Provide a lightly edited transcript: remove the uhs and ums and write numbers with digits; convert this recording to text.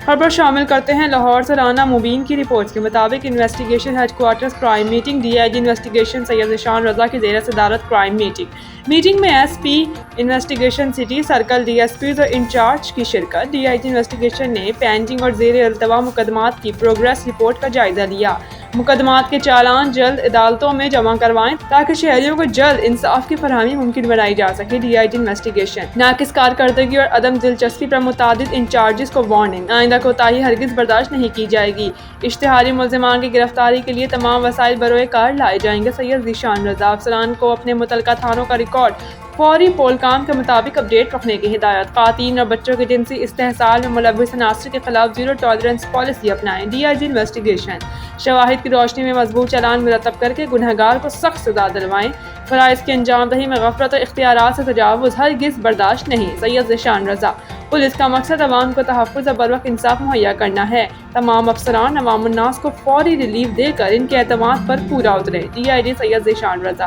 خبر شامل کرتے ہیں لاہور سے رانا مبین کی رپورٹ کے مطابق investigation headquarters crime meeting D I G investigation Syed Zeeshan Raza کی زیر صدارت کرائم میٹنگ میں S P investigation city circle D S Ps اور انچارج کی شرکت۔ ڈی آئی جی انویسٹیگیشن نے پینڈنگ اور زیر التوا مقدمات کی پروگریس رپورٹ کا جائزہ لیا۔ مقدمات کے چالان جلد عدالتوں میں جمع کروائیں تاکہ شہریوں کو جلد انصاف کی فراہمی ممکن بنائی جا سکے۔ ڈی آئی جی انویسٹیگیشن ناقص کارکردگی اور عدم دلچسپی پر متعدد انچارجز کو وارننگ، آئندہ کوتاہی ہرگز برداشت نہیں کی جائے گی۔ اشتہاری ملزمان کی گرفتاری کے لیے تمام وسائل بروئے کار لائے جائیں گے۔ سید ذیشان رضا افسران کو اپنے متعلقہ تھانوں کا ریکارڈ فوری پول کام کے مطابق اپڈیٹ رکھنے کی ہدایت۔ خواتین اور بچوں کے جنسی استحصال میں ملوث عناصر کے خلاف زیرو ٹالرنس پالیسی اپنائیں۔ ڈی آئی جی انویسٹیگیشن شواہد کی روشنی میں مضبوط چالان مرتب کر کے گنہگار کو سخت سزا دلوائیں۔ فرائض کی انجام دہی میں غفلت اور اختیارات سے تجاوز ہرگز برداشت نہیں۔ سید ذیشان رضا پولیس کا مقصد عوام کو تحفظ اور بروقت انصاف مہیا کرنا ہے۔ تمام افسران عوام الناس کو فوری ریلیف دے کر ان کے اعتماد پر پورا اتریں۔ D I G Syed Zeeshan Raza.